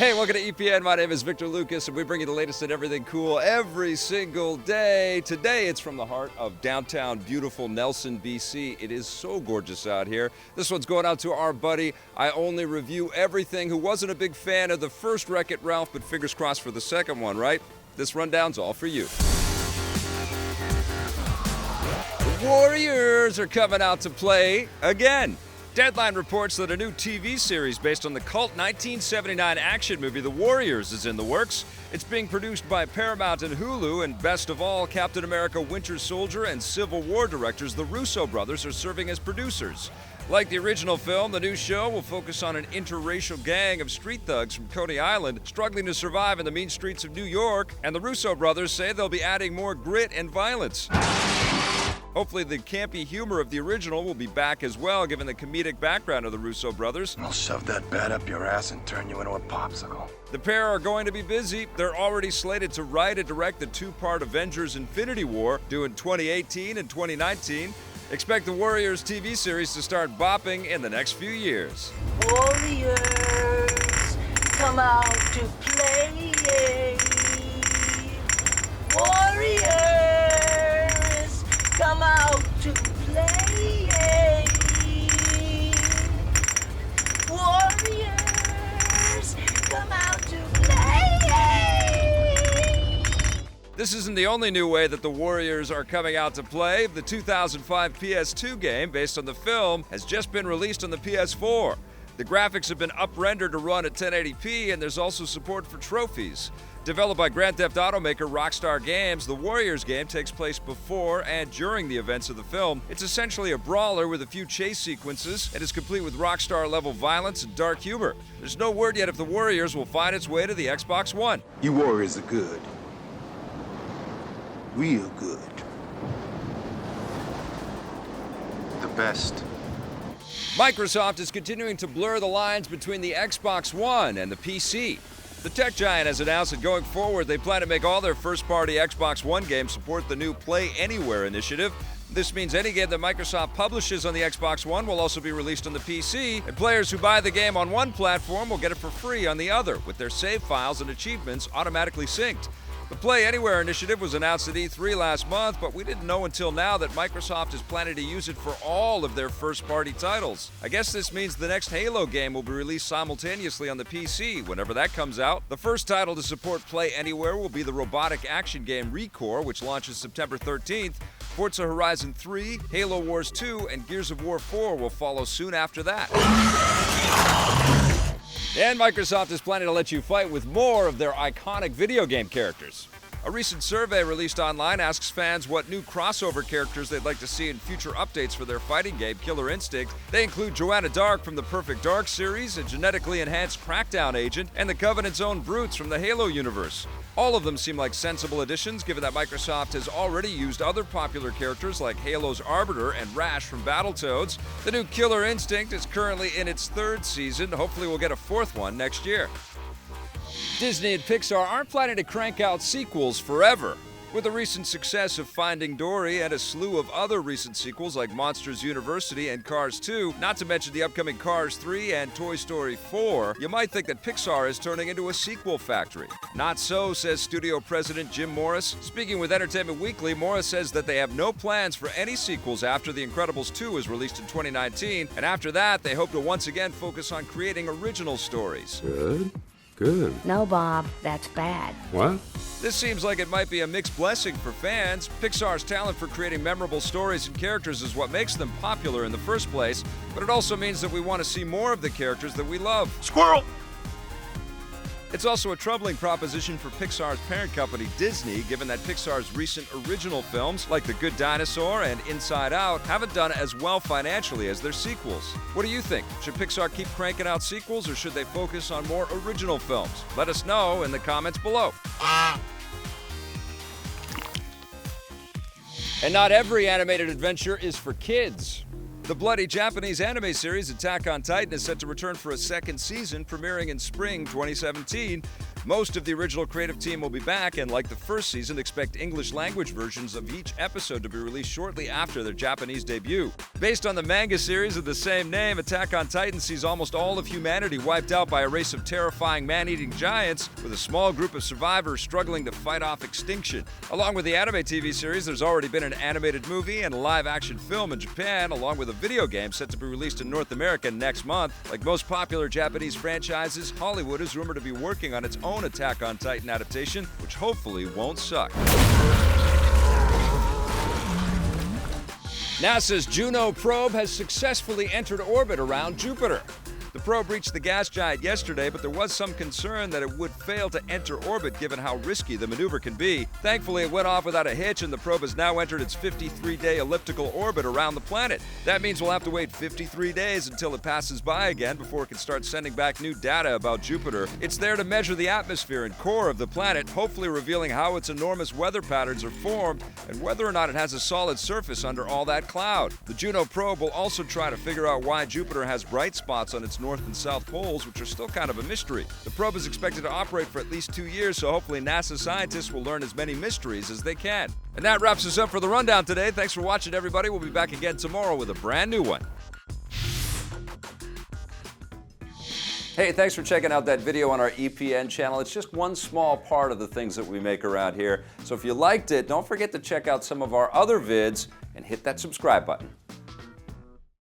Hey, welcome to EPN. My name is Victor Lucas, and we bring you the latest in everything cool every single day. Today, it's from the heart of downtown beautiful Nelson, BC. It is so gorgeous out here. This one's going out to our buddy, I Only Review Everything, who wasn't a big fan of the first Wreck-It Ralph, but fingers crossed for the second one, right? This rundown's all for you. The Warriors are coming out to play again. Deadline reports that a new TV series based on the cult 1979 action movie The Warriors is in the works. It's being produced by Paramount and Hulu, and best of all, Captain America Winter Soldier and Civil War directors the Russo brothers are serving as producers. Like the original film, the new show will focus on an interracial gang of street thugs from Coney Island struggling to survive in the mean streets of New York, and the Russo brothers say they'll be adding more grit and violence. Hopefully the campy humor of the original will be back as well, given the comedic background of the Russo brothers. I'll shove that bat up your ass and turn you into a popsicle. The pair are going to be busy. They're already slated to write and direct the two-part Avengers Infinity War, due in 2018 and 2019. Expect the Warriors TV series to start bopping in the next few years. Warriors, come out to play. Warriors, come out to play. Warriors, come out to play. This isn't the only new way that the Warriors are coming out to play. The 2005 PS2 game, based on the film, has just been released on the PS4. The graphics have been up-rendered to run at 1080p, and there's also support for trophies. Developed by Grand Theft Auto maker Rockstar Games, the Warriors game takes place before and during the events of the film. It's essentially a brawler with a few chase sequences, and is complete with Rockstar-level violence and dark humor. There's no word yet if the Warriors will find its way to the Xbox One. You Warriors are good. Real good. The best. Microsoft is continuing to blur the lines between the Xbox One and the PC. The tech giant has announced that going forward, they plan to make all their first-party Xbox One games support the new Play Anywhere initiative. This means any game that Microsoft publishes on the Xbox One will also be released on the PC, and players who buy the game on one platform will get it for free on the other, with their save files and achievements automatically synced. The Play Anywhere initiative was announced at E3 last month, but we didn't know until now that Microsoft is planning to use it for all of their first-party titles. I guess this means the next Halo game will be released simultaneously on the PC whenever that comes out. The first title to support Play Anywhere will be the robotic action game ReCore, which launches September 13th. Forza Horizon 3, Halo Wars 2, and Gears of War 4 will follow soon after that. And Microsoft is planning to let you fight with more of their iconic video game characters. A recent survey released online asks fans what new crossover characters they'd like to see in future updates for their fighting game, Killer Instinct. They include Joanna Dark from the Perfect Dark series, a genetically enhanced Crackdown agent, and the Covenant's own Brutes from the Halo universe. All of them seem like sensible additions, given that Microsoft has already used other popular characters like Halo's Arbiter and Rash from Battletoads. The new Killer Instinct is currently in its third season. Hopefully we'll get a fourth one next year. Disney and Pixar aren't planning to crank out sequels forever. With the recent success of Finding Dory and a slew of other recent sequels like Monsters University and Cars 2, not to mention the upcoming Cars 3 and Toy Story 4, you might think that Pixar is turning into a sequel factory. Not so, says studio president Jim Morris. Speaking with Entertainment Weekly, Morris says that they have no plans for any sequels after The Incredibles 2 is released in 2019, and after that, they hope to once again focus on creating original stories. Good. No, Bob, that's bad. What? This seems like it might be a mixed blessing for fans. Pixar's talent for creating memorable stories and characters is what makes them popular in the first place, but it also means that we want to see more of the characters that we love. Squirrel! It's also a troubling proposition for Pixar's parent company, Disney, given that Pixar's recent original films, like The Good Dinosaur and Inside Out, haven't done as well financially as their sequels. What do you think? Should Pixar keep cranking out sequels, or should they focus on more original films? Let us know in the comments below. And not every animated adventure is for kids. The bloody Japanese anime series Attack on Titan is set to return for a second season, premiering in spring 2017. Most of the original creative team will be back, and like the first season, expect English language versions of each episode to be released shortly after their Japanese debut. Based on the manga series of the same name, Attack on Titan sees almost all of humanity wiped out by a race of terrifying man-eating giants, with a small group of survivors struggling to fight off extinction. Along with the anime TV series, there's already been an animated movie and a live-action film in Japan, along with a video game set to be released in North America next month. Like most popular Japanese franchises, Hollywood is rumored to be working on its own Attack on Titan adaptation, which hopefully won't suck. NASA's Juno probe has successfully entered orbit around Jupiter. The probe reached the gas giant yesterday, but there was some concern that it would fail to enter orbit given how risky the maneuver can be. Thankfully, it went off without a hitch, and the probe has now entered its 53-day elliptical orbit around the planet. That means we'll have to wait 53 days until it passes by again before it can start sending back new data about Jupiter. It's there to measure the atmosphere and core of the planet, hopefully revealing how its enormous weather patterns are formed and whether or not it has a solid surface under all that cloud. The Juno probe will also try to figure out why Jupiter has bright spots on its north and south poles, which are still kind of a mystery. The probe is expected to operate for at least 2 years, so hopefully NASA scientists will learn as many mysteries as they can. And that wraps us up for the rundown today. Thanks for watching, everybody. We'll be back again tomorrow with a brand new one. Hey, thanks for checking out that video on our EPN channel. It's just one small part of the things that we make around here. So if you liked it, don't forget to check out some of our other vids and hit that subscribe button.